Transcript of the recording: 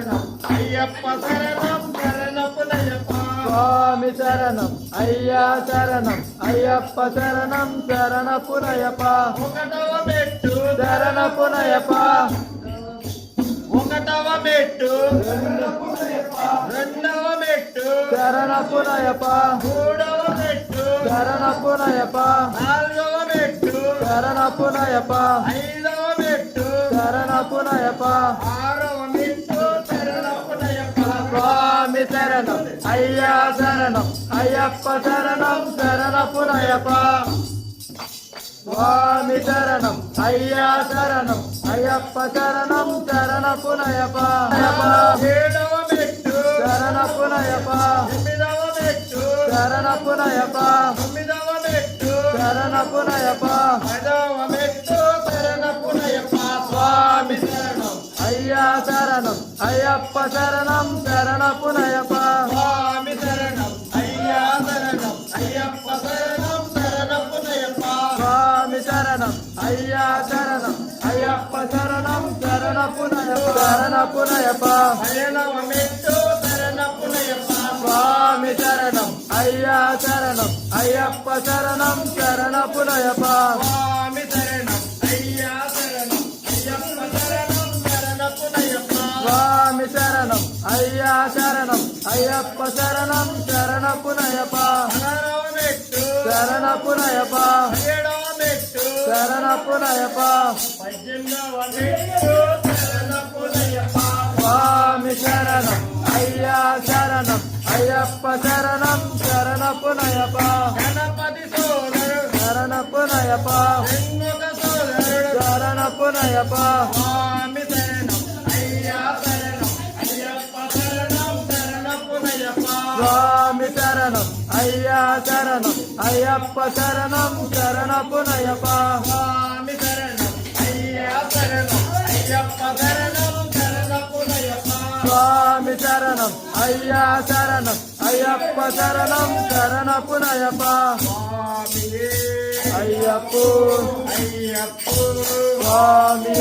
శరణం అయ్యప్ప శరణం శరణపునయ్యప్ప స్వామి శరణం అయ్యా శరణం అయ్యప్ప శరణం శరణపునయ్యప్ప ఒకటవ మెట్టు శరణపునయ్యప్ప ఒకటవ మెట్టు రెండవ మెట్టు శరణపునయ్యప్ప మూడవ మెట్టు శరణపునయ్యప్ప నాలుగవ మెట్టు శరణపునయ్యప్ప ఐదవ మెట్టు శరణపునయ్యప్ప ఆరవ మెట్టు శరణపునయ్యప్ప స్వామి శరణం అయ్యా శరణం అయ్యప్ప శరణం శరణపునయ్యప్ప స్వామి శరణం అయ్యా శరణం అయ్యప్ప శరణం శరణపునయ్యప్ప ఏడవ మెట్టు శరణపునయ్యప్ప ఎనిమిదవ మెట్టు శరణపునయ్యప్ప తొమ్మిదవ మెట్టు శరణపునయ్యప్ప పదవ మెట్టు శరణపునయ్యప్ప స్వామి శరణం అయ్యా శరణం అయ్యప్ప శరణం శరణపునయ్యప్ప స్వామి శరణం అయ్యా శరణం అయ్యప్ప శరణం శరణపునయ్యప్ప స్వామి శరణం అయ్యా శరణం అయ్యప్ప శరణం శరణపునయ్యప్ప శరణపునయ్యప్ప పదిహేనవ మెట్టు శరణపునయ్యప్ప స్వామి శరణం అయ్యా శరణం అయ్యప్ప శరణం శరణపునయ్యప్ప స్వామి శరణం అయ్యా శరణం అయ్యప్ప శరణం శరణపునయ్యప్ప స్వామి శరణం అయ్యా శరణం అయ్యప్ప శరణం శరణపునయ్యప్ప పదహారవ మెట్టు శరణపునయ్యప్ప పదిహేడవ మెట్టు శరణపునయ్యప్ప పద్దెనిమిదవ మెట్టు శరణపునయ్యప్ప స్వామి శరణం అయ్యా శరణం అయ్యప్ప శరణం శరణపునయ్యప్ప గణపతి సోదరుడు శరణపునయ్యప్ప షణ్ముఖ సోదరుడు శరణపునయ్యప్ప స్వామి శరణం అయ్యా శరణం అయ్యప్ప శరణం శరణపునయ్యప్ప స్వామి శరణం అయ్యా శరణం అయ్యప్ప శరణం శరణపునయ్యప్ప స్వామి శరణం అయ్యా శరణం అయ్యప్ప శరణం శరణపునయ్యప్ప స్వామి శరణం అయ్యా శరణం అయ్యప్ప శరణం శరణపునయ్యప్ప స్వామియే అయ్యప్ప అయ్యప్ప స్వామి